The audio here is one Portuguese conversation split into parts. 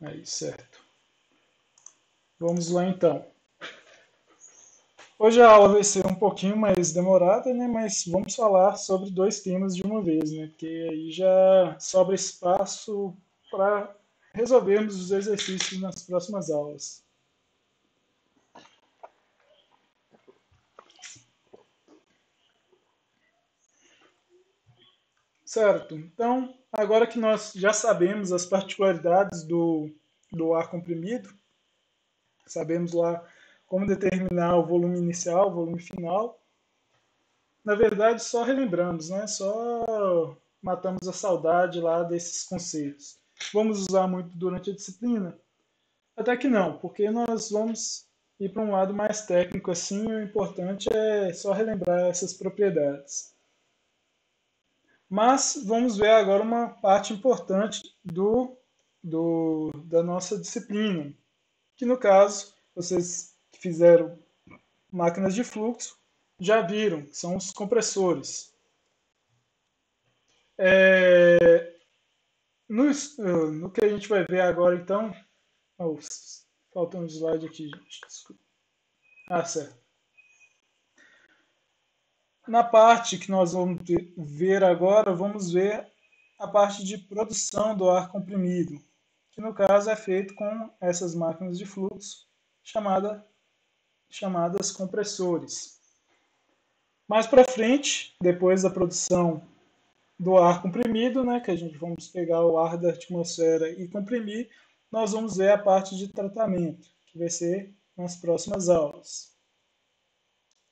Aí, certo. Vamos lá então. Hoje a aula vai ser um pouquinho mais demorada, né? Mas vamos falar sobre dois temas de uma vez, né? Porque aí já sobra espaço para resolvermos os exercícios nas próximas aulas. Certo. Então, agora que nós já sabemos as particularidades do ar comprimido, sabemos lá como determinar o volume inicial, o volume final, na verdade, só relembramos, né? Só matamos a saudade lá desses conceitos. Vamos usar muito durante a disciplina? Até que não, porque nós vamos ir para um lado mais técnico assim, e o importante é só relembrar essas propriedades. Mas vamos ver agora uma parte importante da nossa disciplina, que no caso, vocês que fizeram máquinas de fluxo já viram, que são os compressores. É, no que a gente vai ver agora, então. Oh, falta um slide aqui, gente. Desculpa. Ah, certo. Na parte que nós vamos ver agora, vamos ver a parte de produção do ar comprimido, que no caso é feito com essas máquinas de fluxo chamadas compressores. Mais para frente, depois da produção do ar comprimido, né, que a gente vamos pegar o ar da atmosfera e comprimir, nós vamos ver a parte de tratamento, que vai ser nas próximas aulas.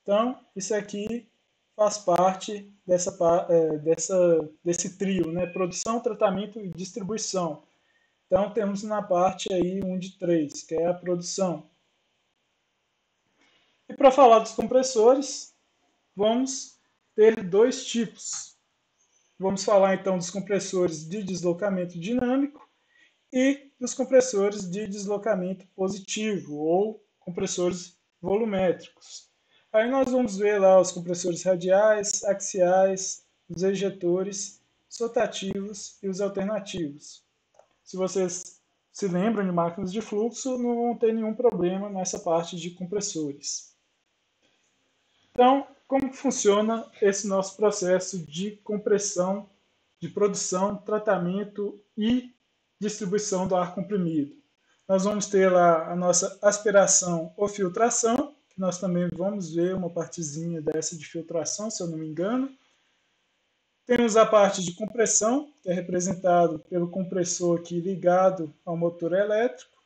Então, isso aqui faz parte desse trio, né, produção, tratamento e distribuição. Então, temos na parte aí 1 de 3, que é a produção. E para falar dos compressores, vamos ter dois tipos. Vamos falar então dos compressores de deslocamento dinâmico e dos compressores de deslocamento positivo, ou compressores volumétricos. Aí nós vamos ver lá os compressores radiais, axiais, os ejetores, os rotativos e os alternativos. Se vocês se lembram de máquinas de fluxo, não vão ter nenhum problema nessa parte de compressores. Então, como funciona esse nosso processo de compressão, de produção, tratamento e distribuição do ar comprimido? Nós vamos ter lá a nossa aspiração ou filtração, que nós também vamos ver uma partezinha dessa de filtração, se eu não me engano. Temos a parte de compressão, que é representado pelo compressor aqui ligado ao motor elétrico.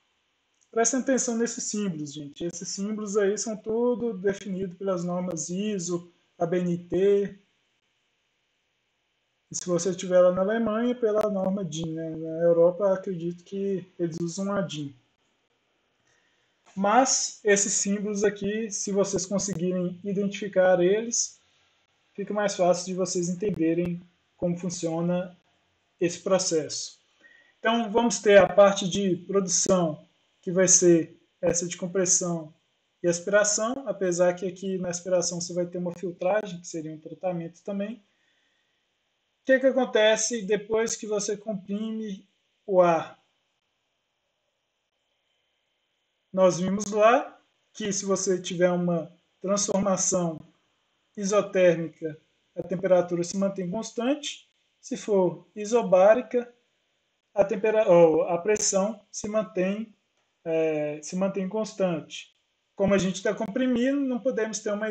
Prestem atenção nesses símbolos, gente. Esses símbolos aí são tudo definidos pelas normas ISO, ABNT. E se você estiver lá na Alemanha, pela norma DIN, né? Na Europa, acredito que eles usam a DIN. Mas esses símbolos aqui, se vocês conseguirem identificar eles, fica mais fácil de vocês entenderem como funciona esse processo. Então, vamos ter a parte de produção, que vai ser essa de compressão e aspiração, apesar que aqui na aspiração você vai ter uma filtragem, que seria um tratamento também. O que acontece depois que você comprime o ar? Nós vimos lá que se você tiver uma transformação isotérmica, a temperatura se mantém constante. Se for isobárica, a pressão se mantém constante. Como a gente está comprimindo, não podemos ter uma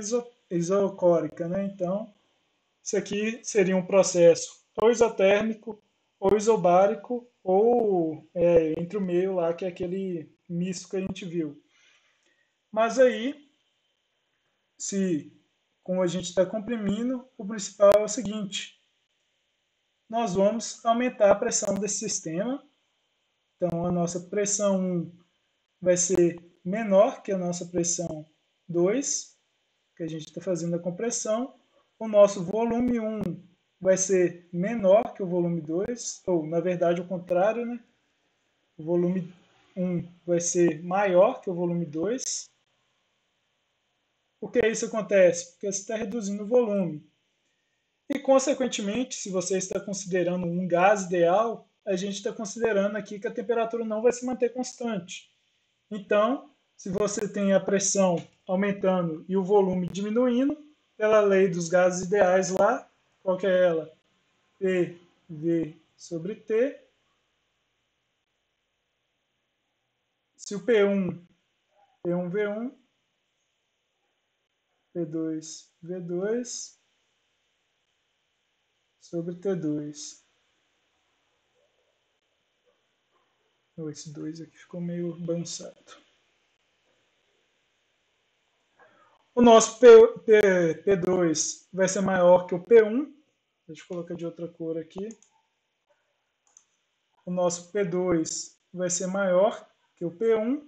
isocórica, né? Então, isso aqui seria um processo ou isotérmico, ou isobárico, ou entre o meio lá, que é aquele misto que a gente viu. Mas aí, se como a gente está comprimindo, o principal é o seguinte: nós vamos aumentar a pressão desse sistema. Então, a nossa pressão 1 vai ser menor que a nossa pressão 2, que a gente está fazendo a compressão. O nosso volume 1 vai ser menor que o volume 2, ou na verdade o contrário, né? O volume 1 vai ser maior que o volume 2. Por que isso acontece? Porque você está reduzindo o volume. E, consequentemente, se você está considerando um gás ideal, a gente está considerando aqui que a temperatura não vai se manter constante. Então, se você tem a pressão aumentando e o volume diminuindo, pela lei dos gases ideais lá, qual que é ela? PV sobre T. Se o P1, P1V1, P2V2 sobre T2. Esse 2 aqui ficou meio bagunçado. O nosso P2 vai ser maior que o P1. Deixa eu colocar de outra cor aqui. O nosso P2 vai ser maior que o P1.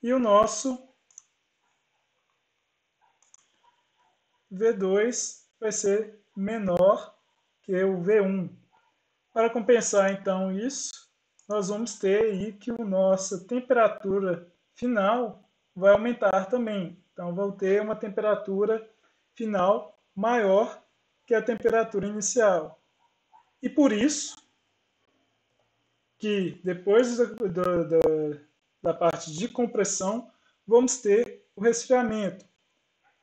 E o nosso V2 vai ser menor que o V1. Para compensar então isso, nós vamos ter aí que a nossa temperatura final vai aumentar também. Então, vou ter uma temperatura final maior que a temperatura inicial. E por isso que depois da parte de compressão, vamos ter o resfriamento.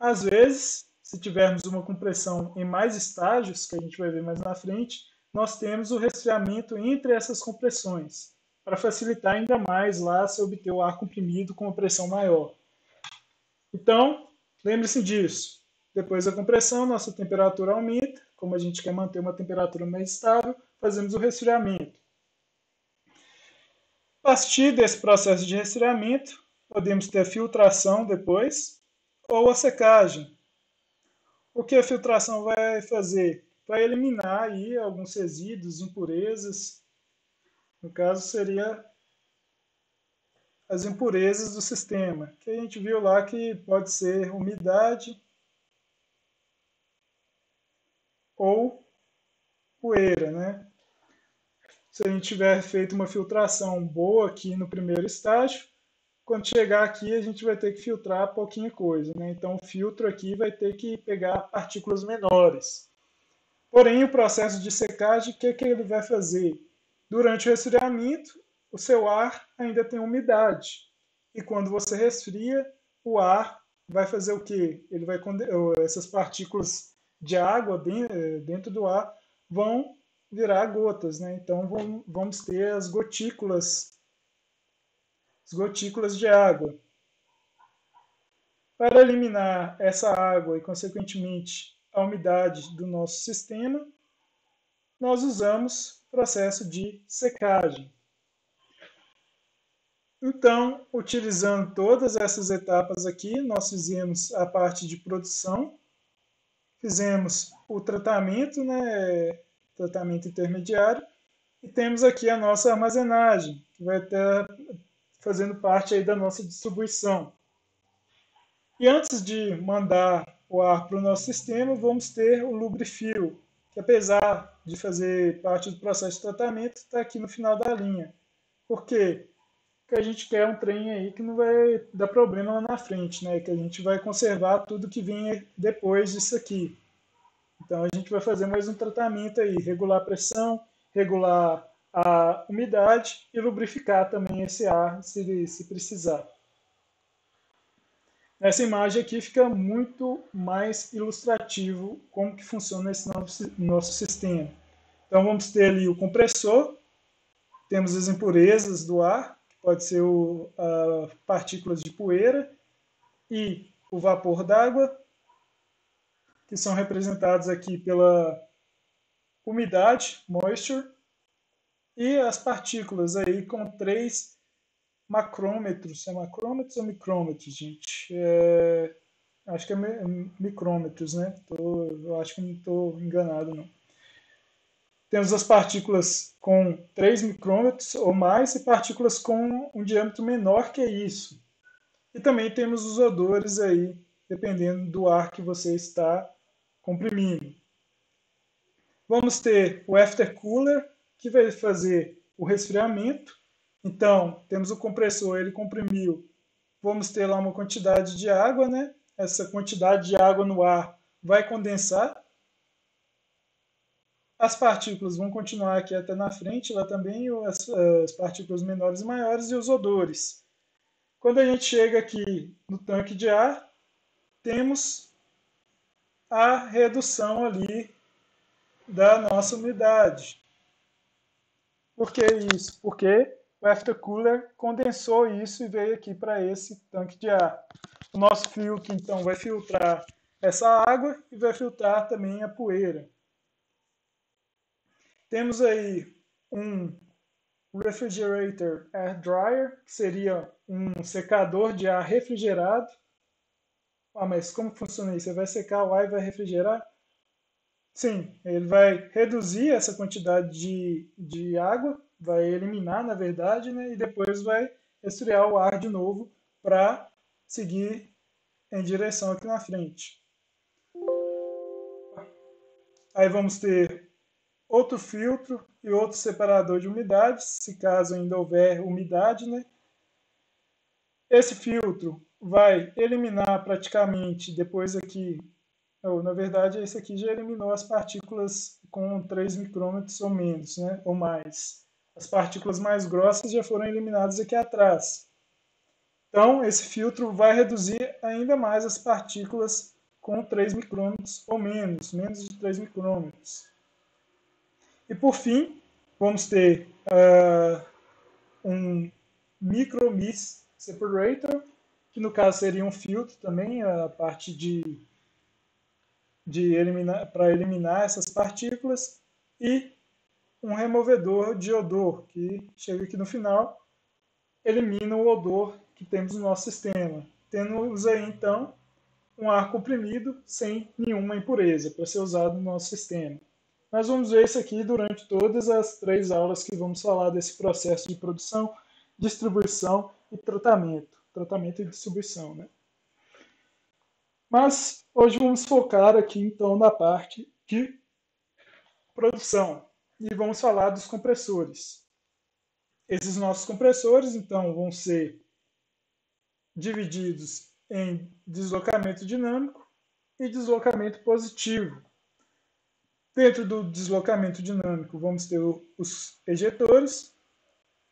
Às vezes, se tivermos uma compressão em mais estágios, que a gente vai ver mais na frente, nós temos o resfriamento entre essas compressões, para facilitar ainda mais lá se obter o ar comprimido com uma pressão maior. Então, lembre-se disso. Depois da compressão, nossa temperatura aumenta. Como a gente quer manter uma temperatura mais estável, fazemos o resfriamento. A partir desse processo de resfriamento, podemos ter a filtração depois, ou a secagem. O que a filtração vai fazer? Vai eliminar aí alguns resíduos, impurezas. No caso, seria as impurezas do sistema, que a gente viu lá que pode ser umidade ou poeira, né? Se a gente tiver feito uma filtração boa aqui no primeiro estágio, quando chegar aqui a gente vai ter que filtrar pouquinha coisa, né? Então o filtro aqui vai ter que pegar partículas menores. Porém, o processo de secagem, o que ele vai fazer? Durante o resfriamento, o seu ar ainda tem umidade. E quando você resfria, o ar vai fazer o quê? Ele vai, essas partículas de água dentro do ar vão virar gotas, né? Então vamos ter as gotículas de água. Para eliminar essa água e, consequentemente, a umidade do nosso sistema, nós usamos o processo de secagem. Então, utilizando todas essas etapas aqui, nós fizemos a parte de produção, fizemos o tratamento, né, tratamento intermediário, e temos aqui a nossa armazenagem, que vai estar fazendo parte aí da nossa distribuição. E antes de mandar o ar para o nosso sistema, vamos ter o lubrifio, que apesar de fazer parte do processo de tratamento, está aqui no final da linha. Por quê? Porque a gente quer um trem aí que não vai dar problema lá na frente, né? Que a gente vai conservar tudo que vem depois disso aqui. Então a gente vai fazer mais um tratamento aí, regular a pressão, regular a umidade e lubrificar também esse ar se precisar. Nessa imagem aqui fica muito mais ilustrativo como que funciona esse nosso sistema. Então vamos ter ali o compressor, temos as impurezas do ar, que pode ser partículas de poeira, e o vapor d'água, que são representados aqui pela umidade, moisture, e as partículas aí com 3 macrômetros. É macrômetros ou micrômetros, gente? Acho que é micrômetros, né? Eu acho que não estou enganado, não. Temos as partículas com 3 micrômetros ou mais e partículas com um diâmetro menor que isso. E também temos os odores aí, dependendo do ar que você está comprimindo. Vamos ter o aftercooler, que vai fazer o resfriamento. Então, temos o compressor, ele comprimiu. Vamos ter lá uma quantidade de água, né? Essa quantidade de água no ar vai condensar. As partículas vão continuar aqui até na frente, lá também as partículas menores e maiores e os odores. Quando a gente chega aqui no tanque de ar, temos a redução ali da nossa umidade. Por que isso? Porque o aftercooler condensou isso e veio aqui para esse tanque de ar. O nosso filtro, então, vai filtrar essa água e vai filtrar também a poeira. Temos aí um refrigerator air dryer, que seria um secador de ar refrigerado. Ah, mas como funciona isso? Você vai secar o ar e vai refrigerar? Sim, ele vai reduzir essa quantidade de água, vai eliminar, na verdade, né, e depois vai resfriar o ar de novo para seguir em direção aqui na frente. Aí vamos ter outro filtro e outro separador de umidade, se caso ainda houver umidade, né? Esse filtro vai eliminar praticamente depois aqui, ou, na verdade esse aqui já eliminou as partículas com 3 micrômetros ou menos, né? Ou mais. As partículas mais grossas já foram eliminadas aqui atrás. Então esse filtro vai reduzir ainda mais as partículas com 3 micrômetros ou menos de 3 micrômetros. E por fim, vamos ter um micro-mist separator, que no caso seria um filtro também, a parte de eliminar, para eliminar essas partículas, e um removedor de odor, que chega aqui no final, elimina o odor que temos no nosso sistema. Temos aí então um ar comprimido sem nenhuma impureza para ser usado no nosso sistema. Nós vamos ver isso aqui durante todas as 3 aulas que vamos falar desse processo de produção, distribuição e tratamento. Tratamento e distribuição, né? Mas hoje vamos focar aqui então na parte de produção e vamos falar dos compressores. Esses nossos compressores então vão ser divididos em deslocamento dinâmico e deslocamento positivo. Dentro do deslocamento dinâmico, vamos ter os ejetores,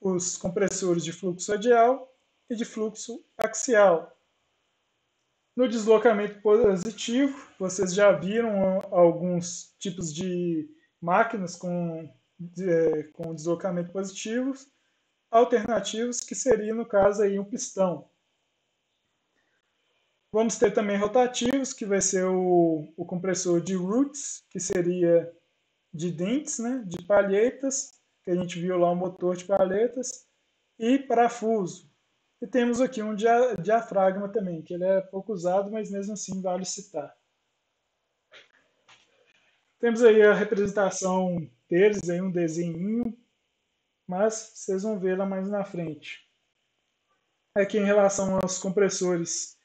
os compressores de fluxo radial e de fluxo axial. No deslocamento positivo, vocês já viram alguns tipos de máquinas com deslocamento positivo, alternativos, que seria, no caso, aí, um pistão. Vamos ter também rotativos, que vai ser o compressor de roots, que seria de dentes, né, de palhetas, que a gente viu lá o motor de palhetas, e parafuso. E temos aqui um diafragma também, que ele é pouco usado, mas mesmo assim vale citar. Temos aí a representação deles, aí um desenho, mas vocês vão ver lá mais na frente. Aqui em relação aos compressores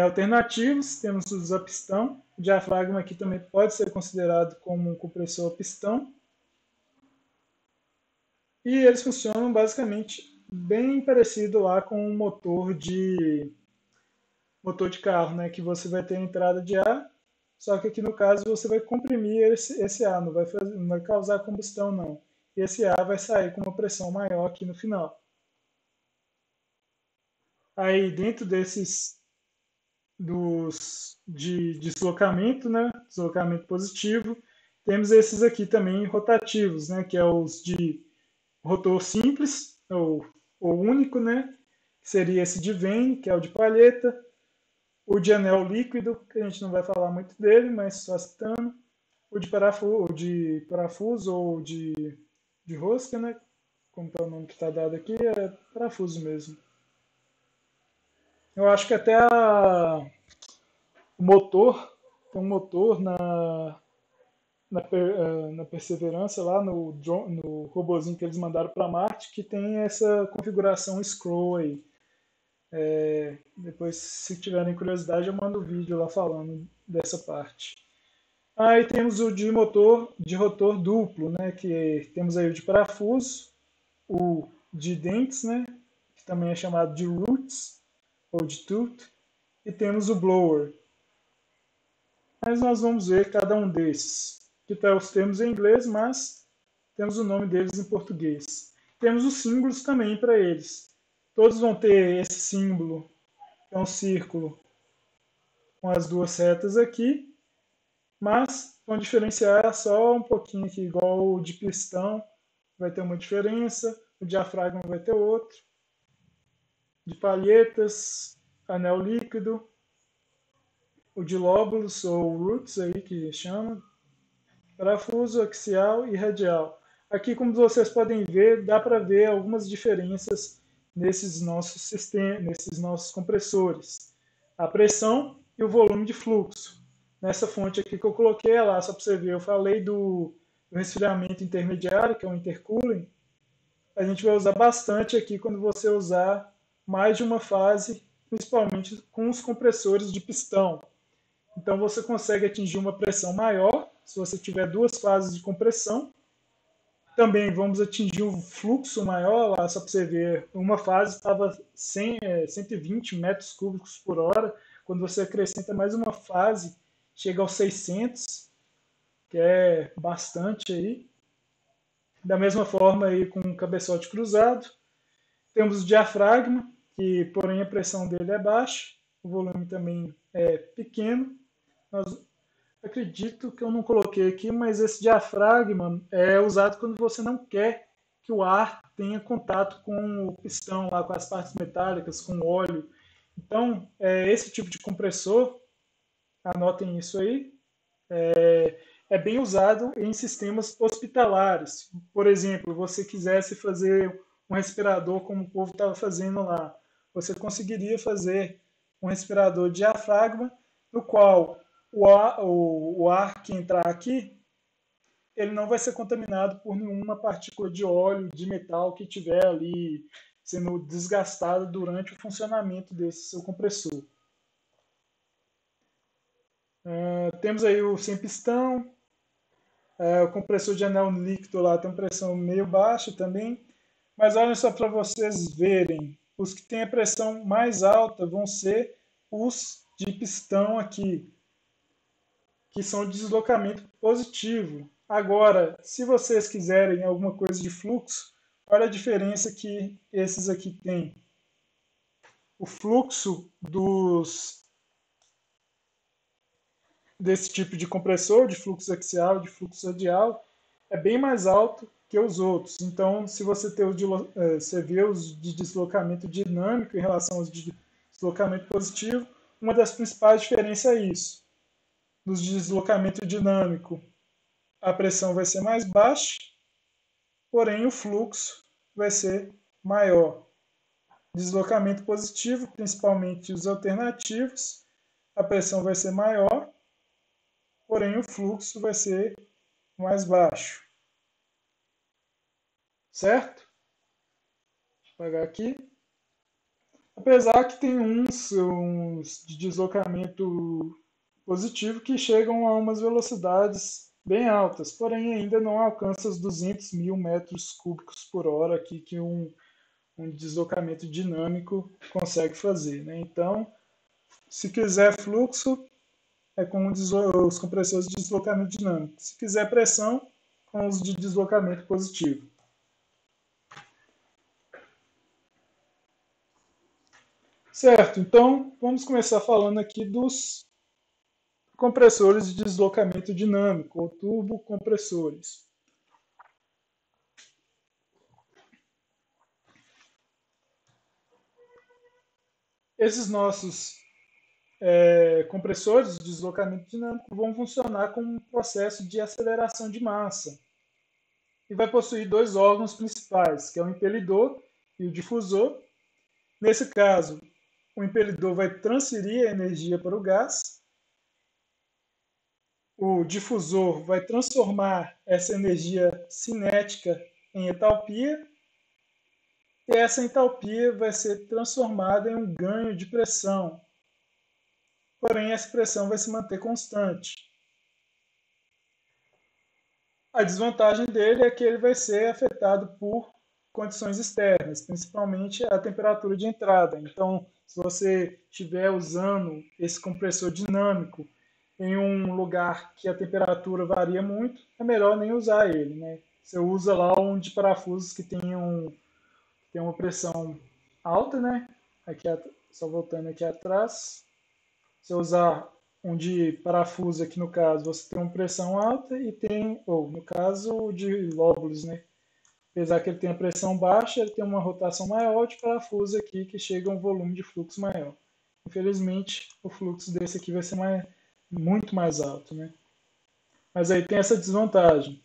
alternativos, temos os a pistão. O diafragma aqui também pode ser considerado como um compressor a pistão. E eles funcionam basicamente bem parecido lá com um motor de carro, né? Que você vai ter a entrada de ar, só que aqui no caso você vai comprimir esse ar, não vai causar combustão não. E esse ar vai sair com uma pressão maior aqui no final. Aí dentro de deslocamento, né? Deslocamento positivo, temos esses aqui também rotativos, né? Que é os de rotor simples, ou único, né? Que seria esse de Vane, que é o de palheta, o de anel líquido, que a gente não vai falar muito dele, mas só citando, o de parafuso ou de rosca, né? Como é o nome que está dado aqui, é parafuso mesmo. Eu acho que até o motor, tem um motor na Perseverança, lá no robozinho que eles mandaram para Marte, que tem essa configuração scroll aí. Depois, se tiverem curiosidade, eu mando o vídeo lá falando dessa parte. Aí temos o de motor de rotor duplo, né? Que temos aí o de parafuso, o de dentes, né? Que também é chamado de roots ou de tooth, e temos o blower. Mas nós vamos ver cada um desses. que está os termos em inglês, mas temos o nome deles em português. Temos os símbolos também para eles. Todos vão ter esse símbolo, que é um círculo com as duas setas aqui, mas vão diferenciar só um pouquinho aqui, igual o de pistão vai ter uma diferença, o diafragma vai ter outro, de palhetas, anel líquido, o de lóbulos ou roots aí que chama, parafuso axial e radial. Aqui, como vocês podem ver, dá para ver algumas diferenças nesses nossos sistemas, nesses nossos compressores. A pressão e o volume de fluxo. Nessa fonte aqui que eu coloquei é lá, só para você ver, eu falei do resfriamento intermediário, que é o intercooling. A gente vai usar bastante aqui quando você usar mais de uma fase, principalmente com os compressores de pistão. Então você consegue atingir uma pressão maior se você tiver duas fases de compressão. Também vamos atingir um fluxo maior, lá só para você ver, uma fase estava 120 metros cúbicos por hora, quando você acrescenta mais uma fase, chega aos 600, que é bastante aí. Da mesma forma aí com o cabeçote cruzado. Temos o diafragma, que porém a pressão dele é baixa, o volume também é pequeno. Nós, acredito que eu não coloquei aqui, mas esse diafragma é usado quando você não quer que o ar tenha contato com o pistão, lá, com as partes metálicas, com o óleo. Então, esse tipo de compressor, anotem isso aí, é bem usado em sistemas hospitalares. Por exemplo, você quisesse fazer um respirador como o povo estava fazendo lá, você conseguiria fazer um respirador diafragma, no qual o ar que entrar aqui, ele não vai ser contaminado por nenhuma partícula de óleo, de metal que estiver ali sendo desgastada durante o funcionamento desse seu compressor. Temos aí o sem pistão, o compressor de anel líquido lá tem uma pressão meio baixa também, mas olha só para vocês verem, os que têm a pressão mais alta vão ser os de pistão aqui, que são de deslocamento positivo. Agora, se vocês quiserem alguma coisa de fluxo, olha a diferença que esses aqui têm. O fluxo desse tipo de compressor, de fluxo axial, de fluxo radial, é bem mais alto que os outros. Então, se você você vê os de deslocamento dinâmico em relação aos de deslocamento positivo, uma das principais diferenças é isso. Nos de deslocamento dinâmico, a pressão vai ser mais baixa, porém o fluxo vai ser maior. Deslocamento positivo, principalmente os alternativos, a pressão vai ser maior, porém o fluxo vai ser mais baixo. Certo? Deixa eu apagar aqui. Apesar que tem uns de deslocamento positivo que chegam a umas velocidades bem altas, porém ainda não alcança os 200 mil metros cúbicos por hora aqui que um deslocamento dinâmico consegue fazer. Né? Então, se quiser fluxo, é com os compressores de deslocamento dinâmico. Se quiser pressão, com os de deslocamento positivo. Certo, então vamos começar falando aqui dos compressores de deslocamento dinâmico, ou turbocompressores. Esses nossos compressores de deslocamento dinâmico vão funcionar como um processo de aceleração de massa e vai possuir dois órgãos principais, que é o impelidor e o difusor. Nesse caso, o impelidor vai transferir a energia para o gás, o difusor vai transformar essa energia cinética em entalpia, e essa entalpia vai ser transformada em um ganho de pressão, porém essa pressão vai se manter constante. A desvantagem dele é que ele vai ser afetado por condições externas, principalmente a temperatura de entrada. Então, se você estiver usando esse compressor dinâmico em um lugar que a temperatura varia muito, é melhor nem usar ele, né? Você usa lá um de parafusos que tem uma pressão alta, né? Aqui, só voltando aqui atrás, se eu usar um de parafuso aqui no caso, você tem uma pressão alta e tem, ou no caso, o de lóbulos, né? Apesar que ele tem a pressão baixa, ele tem uma rotação maior de parafuso aqui que chega a um volume de fluxo maior. Infelizmente, o fluxo desse aqui vai ser muito mais alto, né? Mas aí tem essa desvantagem.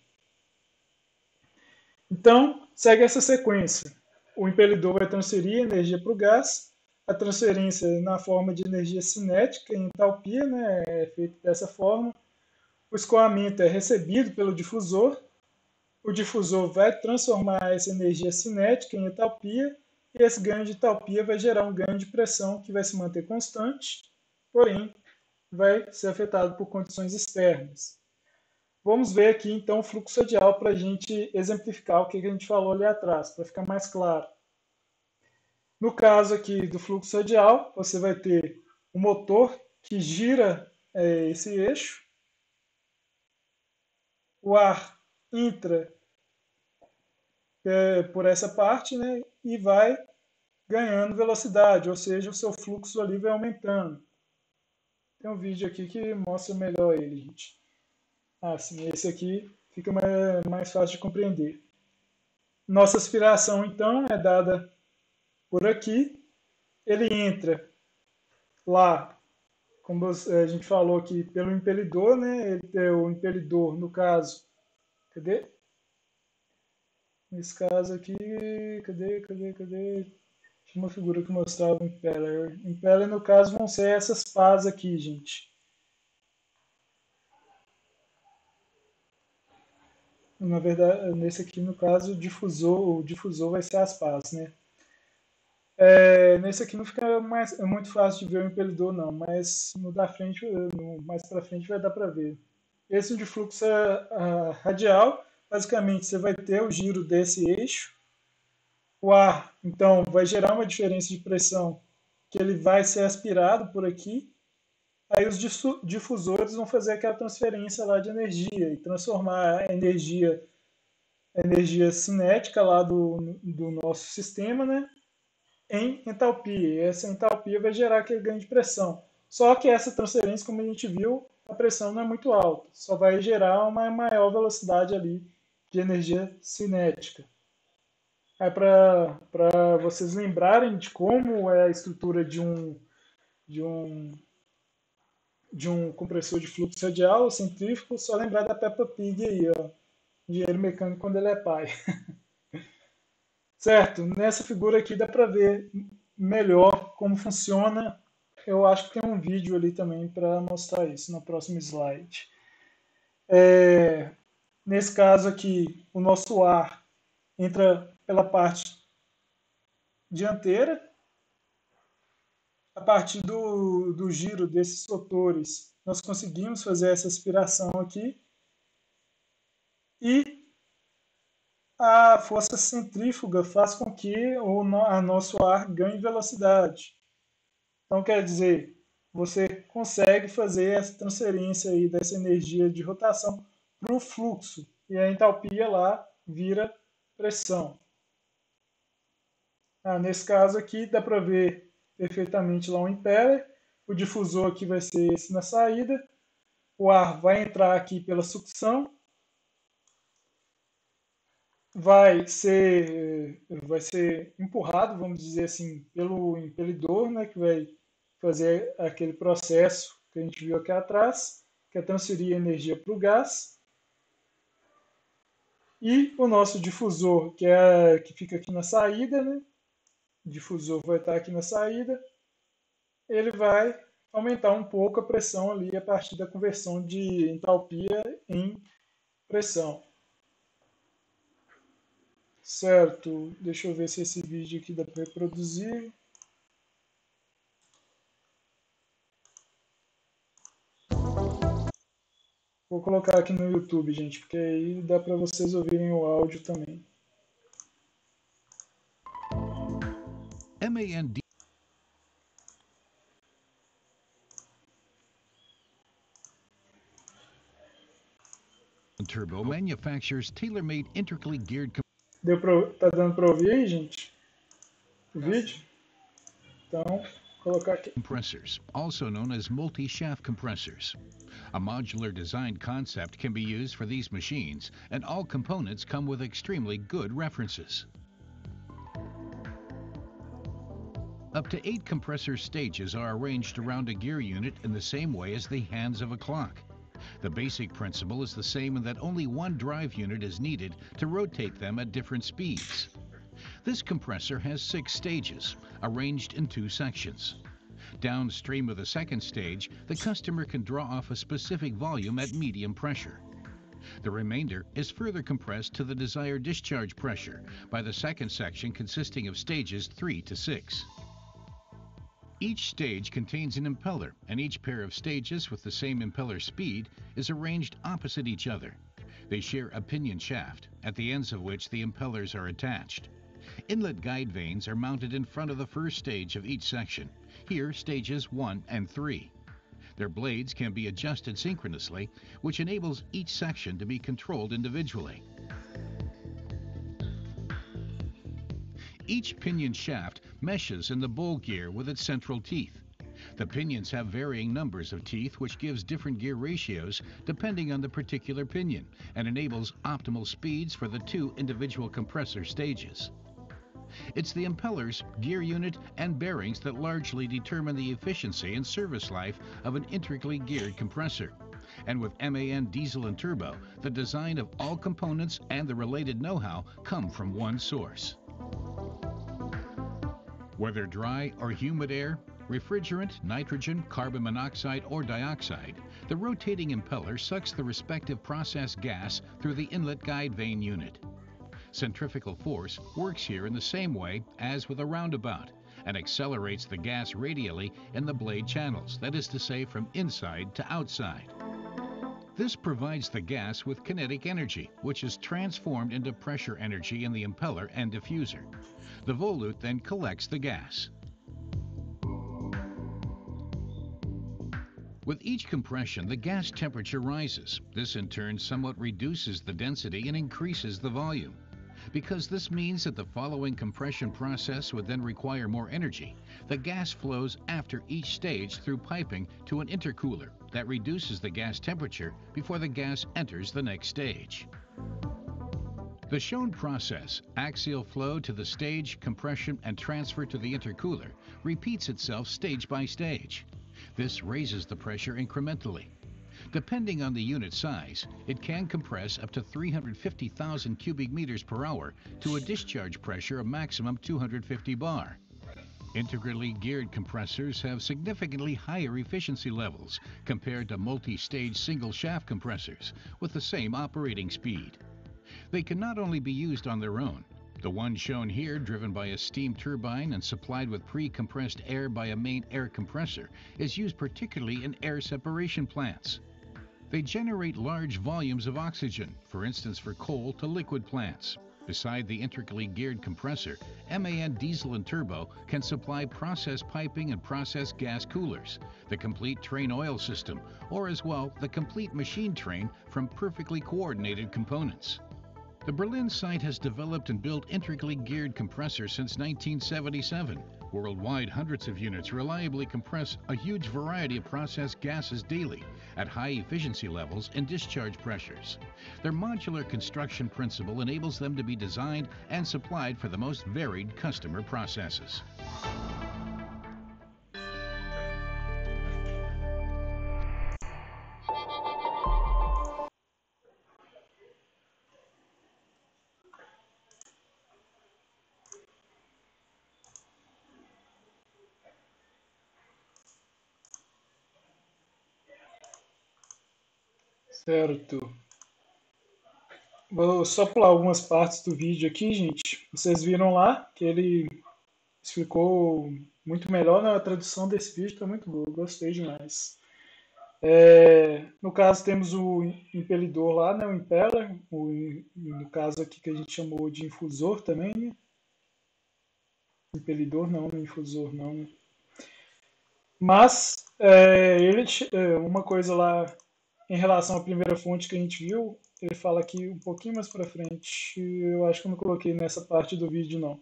Então, segue essa sequência. O impelidor vai transferir energia para o gás. A transferência na forma de energia cinética em entalpia, né, é feita dessa forma. O escoamento é recebido pelo difusor. O difusor vai transformar essa energia cinética em entalpia. E esse ganho de entalpia vai gerar um ganho de pressão que vai se manter constante, porém vai ser afetado por condições externas. Vamos ver aqui então o fluxo radial para a gente exemplificar o que a gente falou ali atrás, para ficar mais claro. No caso aqui do fluxo radial, você vai ter um motor que gira esse eixo, o ar entra por essa parte, né, e vai ganhando velocidade, ou seja, o seu fluxo ali vai aumentando. Tem um vídeo aqui que mostra melhor ele, gente. Ah, sim, esse aqui fica mais fácil de compreender. Nossa aspiração, então, é dada por aqui. Ele entra lá, como a gente falou aqui, pelo impelidor, né? O impelidor, no caso, cadê? Nesse caso aqui, cadê? Tinha uma figura que mostrava o impeller. Impeller, no caso, vão ser essas pás aqui, gente. Na verdade, nesse aqui, no caso, o difusor vai ser as pás, né? Nesse aqui não fica muito fácil de ver o impelidor, não, mas no da frente, mais para frente vai dar para ver. Esse de fluxo radial, basicamente você vai ter o giro desse eixo. O ar, então, vai gerar uma diferença de pressão que ele vai ser aspirado por aqui. Aí os difusores vão fazer aquela transferência lá de energia e transformar a energia cinética lá do nosso sistema, né, em entalpia. E essa entalpia vai gerar aquele ganho de pressão. Só que essa transferência, como a gente viu, a pressão não é muito alta, só vai gerar uma maior velocidade ali de energia cinética. É para vocês lembrarem de como é a estrutura de um, de um compressor de fluxo radial centrífugo, só lembrar da Peppa Pig aí, ó, engenheiro mecânico quando ele é pai. Certo, nessa figura aqui dá para ver melhor como funciona. Eu acho que tem um vídeo ali também para mostrar isso no próximo slide. Nesse caso aqui, o nosso ar entra pela parte dianteira. A partir do giro desses rotores, nós conseguimos fazer essa aspiração aqui. E a força centrífuga faz com que a nosso ar ganhe velocidade. Então, quer dizer, você consegue fazer essa transferência aí dessa energia de rotação para o fluxo. E a entalpia lá vira pressão. Nesse caso aqui, dá para ver perfeitamente lá o impeller. O difusor aqui vai ser esse na saída. O ar vai entrar aqui pela sucção. Vai ser empurrado, vamos dizer assim, pelo impelidor, né, que vai fazer aquele processo que a gente viu aqui atrás, que é transferir energia para o gás. E o nosso difusor, que fica aqui na saída, né? O difusor vai estar aqui na saída, ele vai aumentar um pouco a pressão ali a partir da conversão de entalpia em pressão. Certo, deixa eu ver se esse vídeo aqui dá para reproduzir. Vou colocar aqui no YouTube, gente, porque aí dá para vocês ouvirem o áudio também. Turbo manufactures tailor-made integrally geared Tá dando para ouvir aí, gente? O vídeo? Então, vou colocar aqui. compressors, also known as multi-shaft compressors. A modular design concept can be used for these machines, and all components come with extremely good references. Up to 8 compressor stages are arranged around a gear unit in the same way as the hands of a clock. The basic principle is the same in that only one drive unit is needed to rotate them at different speeds. This compressor has 6 stages, arranged in 2 sections. Downstream of the second stage, the customer can draw off a specific volume at medium pressure. The remainder is further compressed to the desired discharge pressure by the second section consisting of stages 3 to 6. Each stage contains an impeller, and each pair of stages with the same impeller speed is arranged opposite each other. They share a pinion shaft, at the ends of which the impellers are attached. Inlet guide vanes are mounted in front of the first stage of each section, here stages 1 and 3. Their blades can be adjusted synchronously, which enables each section to be controlled individually. Each pinion shaft meshes in the bowl gear with its central teeth. The pinions have varying numbers of teeth, which gives different gear ratios depending on the particular pinion and enables optimal speeds for the 2 individual compressor stages. It's the impellers, gear unit, and bearings that largely determine the efficiency and service life of an integrally geared compressor. And with MAN Diesel and Turbo, the design of all components and the related know-how come from one source. Whether dry or humid air, refrigerant, nitrogen, carbon monoxide, or dioxide, the rotating impeller sucks the respective process gas through the inlet guide vane unit. Centrifugal force works here in the same way as with a roundabout and accelerates the gas radially in the blade channels, that is to say from inside to outside. This provides the gas with kinetic energy, which is transformed into pressure energy in the impeller and diffuser. The volute then collects the gas. With each compression, the gas temperature rises. This in turn somewhat reduces the density and increases the volume. Because this means that the following compression process would then require more energy, the gas flows after each stage through piping to an intercooler that reduces the gas temperature before the gas enters the next stage. The shown process, axial flow to the stage, compression, and transfer to the intercooler, repeats itself stage by stage. This raises the pressure incrementally. Depending on the unit size, it can compress up to 350,000 cubic meters per hour to a discharge pressure of maximum 250 bar. Integrally geared compressors have significantly higher efficiency levels compared to multi-stage single-shaft compressors with the same operating speed. They can not only be used on their own. The one shown here, driven by a steam turbine and supplied with pre-compressed air by a main air compressor, is used particularly in air separation plants. They generate large volumes of oxygen, for instance for coal to liquid plants. Beside the integrally geared compressor, MAN Diesel and Turbo can supply process piping and process gas coolers, the complete train oil system, or as well the complete machine train from perfectly coordinated components. The Berlin site has developed and built integrally geared compressors since 1977. Worldwide, hundreds of units reliably compress a huge variety of processed gases daily at high efficiency levels and discharge pressures. Their modular construction principle enables them to be designed and supplied for the most varied customer processes. Certo. Vou só pular algumas partes do vídeo aqui, gente. Vocês viram lá que ele explicou muito melhor, né? A tradução desse vídeo está muito boa, gostei demais. No caso, temos o impelidor lá, né? O impeller, no caso aqui que a gente chamou de infusor também, né? Impelidor não, infusor não, né? Mas uma coisa lá em relação à primeira fonte que a gente viu, ele fala aqui um pouquinho mais para frente. Eu acho que eu não coloquei nessa parte do vídeo, não.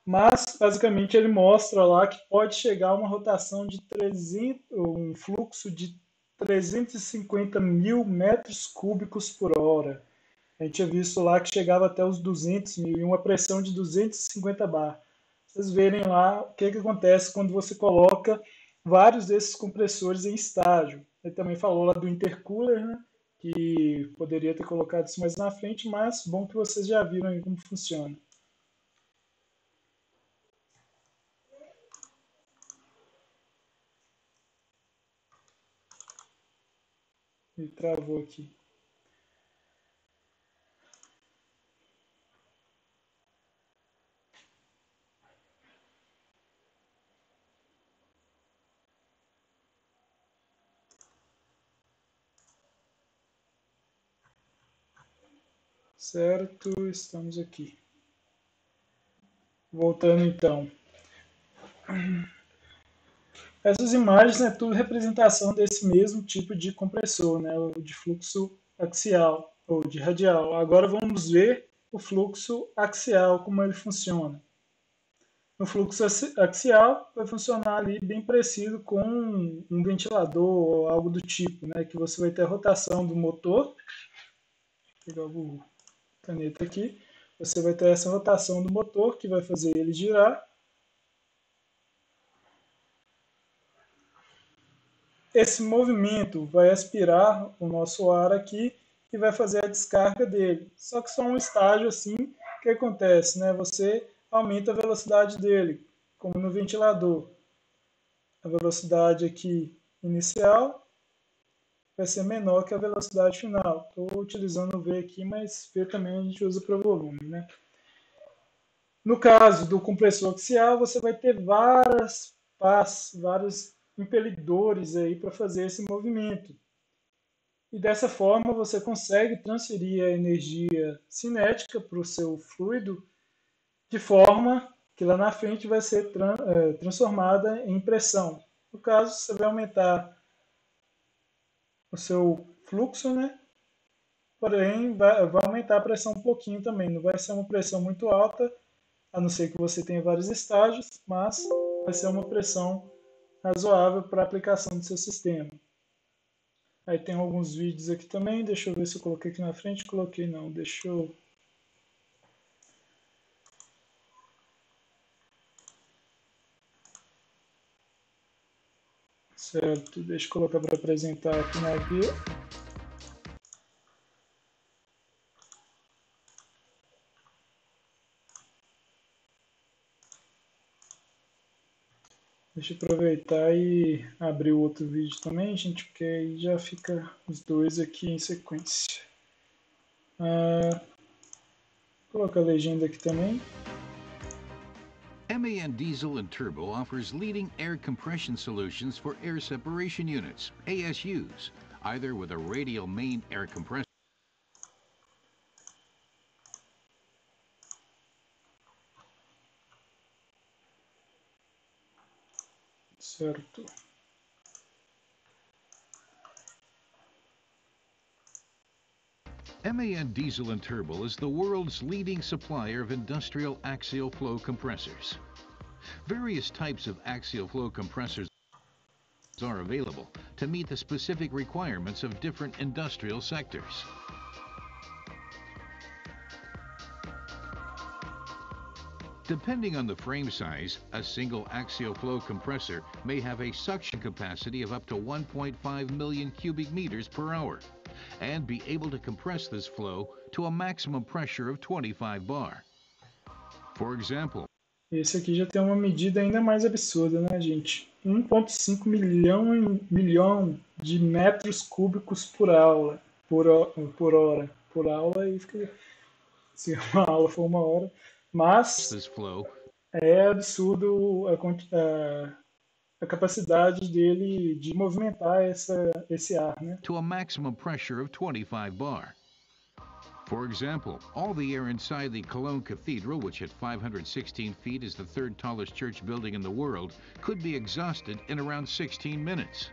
Mas, basicamente, ele mostra lá que pode chegar a uma rotação de 300, um fluxo de 350 mil metros cúbicos por hora. A gente tinha visto lá que chegava até os 200 mil e uma pressão de 250 bar. Vocês verem lá o que acontece quando você coloca vários desses compressores em estágio. Ele também falou lá do intercooler, né? Que poderia ter colocado isso mais na frente, mas bom que vocês já viram aí como funciona. Me travou aqui. Certo, estamos aqui. Voltando então. Essas imagens é tudo representação desse mesmo tipo de compressor, né, de fluxo axial ou de radial. Agora vamos ver o fluxo axial, como ele funciona. No fluxo axial vai funcionar ali bem parecido com um ventilador ou algo do tipo, né, que você vai ter a rotação do motor. Vou pegar a caneta aqui. Você vai ter essa rotação do motor que vai fazer ele girar. Esse movimento vai aspirar o nosso ar aqui e vai fazer a descarga dele. Só que só um estágio assim, o que acontece, né? Você aumenta a velocidade dele, como no ventilador. A velocidade aqui inicial vai ser menor que a velocidade final. Estou utilizando o V aqui, mas V também a gente usa para volume, né? No caso do compressor axial, você vai ter vários impelidores aí para fazer esse movimento. E dessa forma você consegue transferir a energia cinética para o seu fluido de forma que lá na frente vai ser transformada em pressão. No caso, você vai aumentar o seu fluxo, né? Porém, vai aumentar a pressão um pouquinho também. Não vai ser uma pressão muito alta, a não ser que você tenha vários estágios, mas vai ser uma pressão razoável para a aplicação do seu sistema. Aí tem alguns vídeos aqui também, deixa eu ver se eu coloquei aqui na frente, coloquei não, deixa eu... Certo, deixa eu colocar para apresentar aqui na guia. Deixa eu aproveitar e abrir o outro vídeo também, gente, porque aí já fica os dois aqui em sequência. Coloca a legenda aqui também. MAN Diesel and Turbo offers leading air compression solutions for air separation units, ASUs, either with a radial main air compressor. Certo. MAN Diesel and Turbo is the world's leading supplier of industrial axial flow compressors. Various types of axial flow compressors are available to meet the specific requirements of different industrial sectors. Depending on the frame size, a single axial flow compressor may have a suction capacity of up to 1.5 million cubic meters per hour and be able to compress this flow to a maximum pressure of 25 bar. For example, esse aqui já tem uma medida ainda mais absurda, né, gente? 1,5 milhão de metros cúbicos por aula, por hora. Por aula, aí fica... Se uma aula for uma hora. Mas this flow é absurdo a capacidade dele de movimentar esse ar, né? to a maximum pressure of 25 bar. For example, all the air inside the Cologne Cathedral, which at 516 feet is the third tallest church building in the world, could be exhausted in around 16 minutes.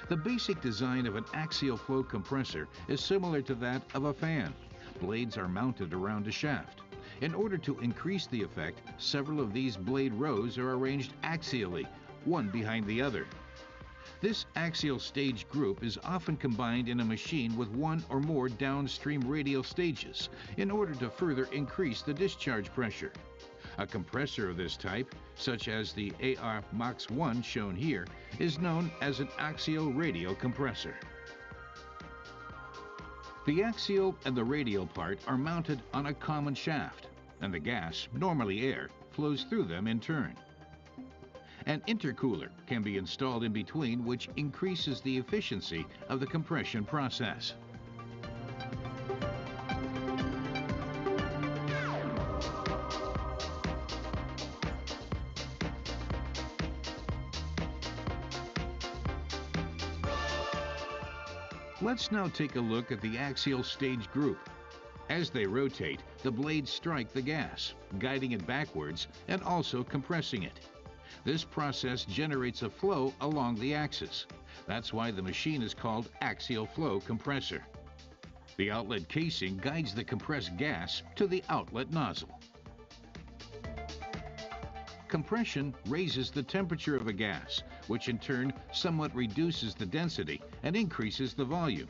The basic design of an axial flow compressor is similar to that of a fan. Blades are mounted around a shaft. In order to increase the effect, several of these blade rows are arranged axially, one behind the other. This axial stage group is often combined in a machine with one or more downstream radial stages in order to further increase the discharge pressure. A compressor of this type, such as the AR Max 1 shown here, is known as an axial radial compressor. The axial and the radial part are mounted on a common shaft, and the gas, normally air, flows through them in turn. An intercooler can be installed in between, which increases the efficiency of the compression process. Let's now take a look at the axial stage group. As they rotate, the blades strike the gas, guiding it backwards and also compressing it. This process generates a flow along the axis. That's why the machine is called axial flow compressor. The outlet casing guides the compressed gas to the outlet nozzle. Compression raises the temperature of a gas, which in turn somewhat reduces the density and increases the volume.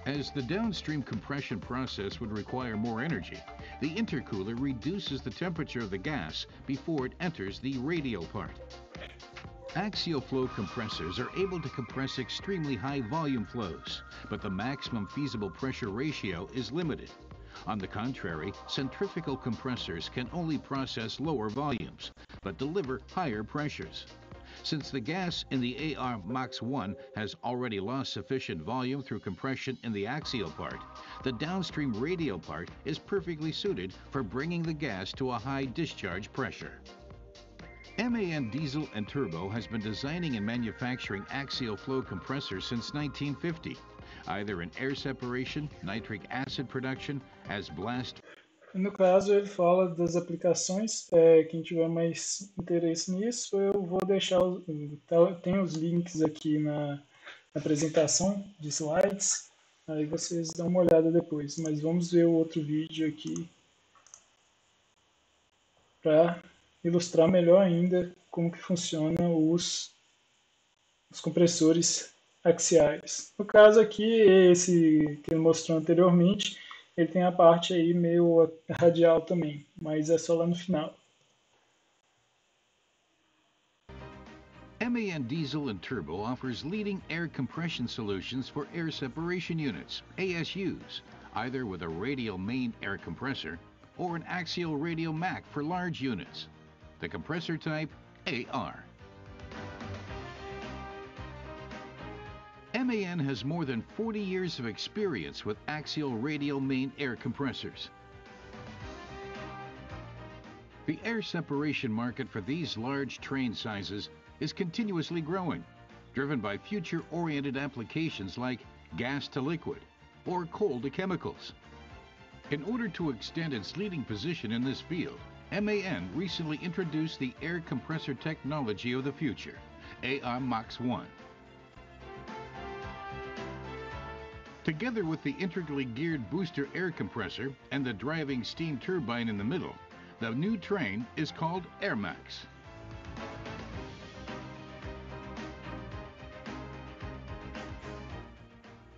As the downstream compression process would require more energy, the intercooler reduces the temperature of the gas before it enters the radial part. Axial flow compressors are able to compress extremely high volume flows, but the maximum feasible pressure ratio is limited. On the contrary, centrifugal compressors can only process lower volumes, but deliver higher pressures. Since the gas in the AR Max 1 has already lost sufficient volume through compression in the axial part, the downstream radial part is perfectly suited for bringing the gas to a high discharge pressure. MAN Diesel and Turbo has been designing and manufacturing axial flow compressors since 1950, either in air separation, nitric acid production, as blast. No caso, ele fala das aplicações. Quem tiver mais interesse nisso, eu vou deixar. Tem os links aqui na apresentação de slides. Aí vocês dão uma olhada depois. Mas vamos ver o outro vídeo aqui para ilustrar melhor ainda como que funciona os compressores axiais. No caso aqui, esse que ele mostrou anteriormente, ele tem a parte aí meio radial também, mas é só lá no final. MAN Diesel and Turbo offers leading air compression solutions for air separation units, ASUs, either with a radial main air compressor or an axial radial MAC for large units. The compressor type, AR. MAN has more than 40 years of experience with axial radial main air compressors. The air separation market for these large train sizes is continuously growing, driven by future-oriented applications like gas to liquid or coal to chemicals. In order to extend its leading position in this field, MAN recently introduced the air compressor technology of the future, AR Max 1. Together with the integrally geared booster air compressor and the driving steam turbine in the middle, the new train is called AirMax.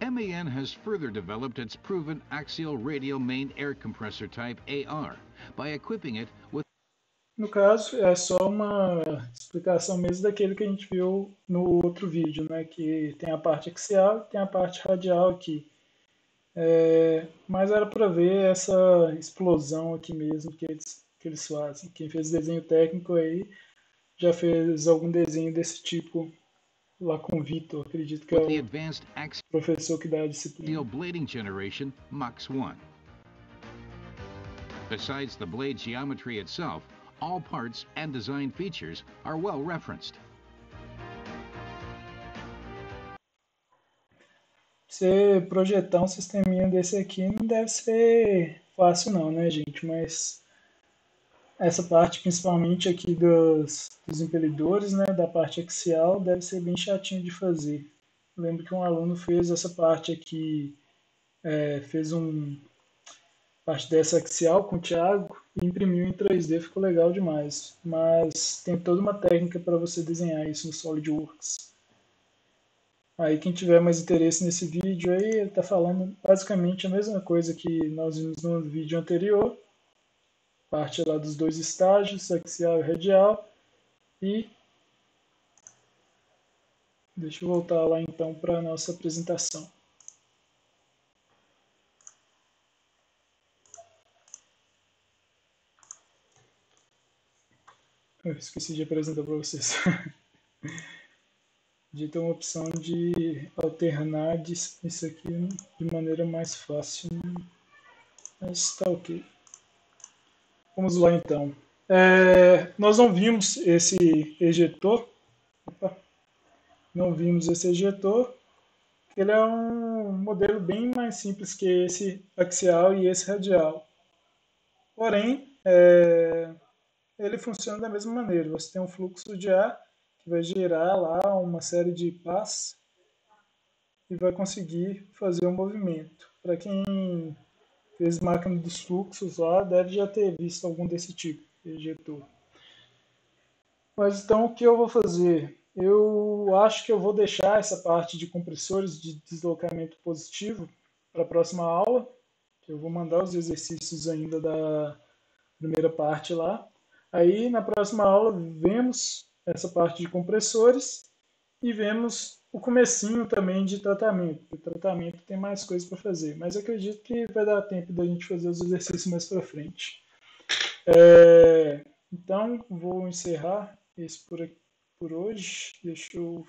MAN has further developed its proven axial radial main air compressor type AR by equipping it with. No caso, é só uma explicação mesmo daquele que a gente viu no outro vídeo, né? Que tem a parte axial e tem a parte radial aqui. Mas era para ver essa explosão aqui mesmo que eles fazem. Quem fez desenho técnico aí já fez algum desenho desse tipo lá com o Vitor, acredito que é o professor que dá a disciplina. Blading generation Max 1. Besides the blade geometry itself, all parts and design features are well referenced. Você projetar um sisteminha desse aqui não deve ser fácil não, né, gente? Mas essa parte, principalmente aqui dos impelidores, né, da parte axial, deve ser bem chatinho de fazer. lembro que um aluno fez essa parte aqui, fez parte dessa axial com o Thiago e imprimiu em 3D, ficou legal demais. Mas tem toda uma técnica para você desenhar isso no SolidWorks. Aí quem tiver mais interesse nesse vídeo aí, ele está falando basicamente a mesma coisa que nós vimos no vídeo anterior. Parte lá dos dois estágios, axial e radial. E deixa eu voltar lá então para a nossa apresentação. Eu esqueci de apresentar para vocês. De ter uma opção de alternar isso aqui de maneira mais fácil. Mas está ok. Vamos lá então. Nós não vimos esse ejetor. Opa, não vimos esse ejetor. Ele é um modelo bem mais simples que esse axial e esse radial. Porém, ele funciona da mesma maneira. Você tem um fluxo de ar que vai gerar lá uma série de pás e vai conseguir fazer um movimento. Para quem fez máquina dos fluxos lá, deve já ter visto algum desse tipo, ejetor. Mas então o que eu vou fazer? Eu acho que eu vou deixar essa parte de compressores de deslocamento positivo para a próxima aula. Eu vou mandar os exercícios ainda da primeira parte lá. Aí na próxima aula vemos essa parte de compressores e vemos o comecinho também de tratamento. O tratamento tem mais coisas para fazer, mas acredito que vai dar tempo da gente fazer os exercícios mais para frente. Então vou encerrar esse por hoje. Deixa eu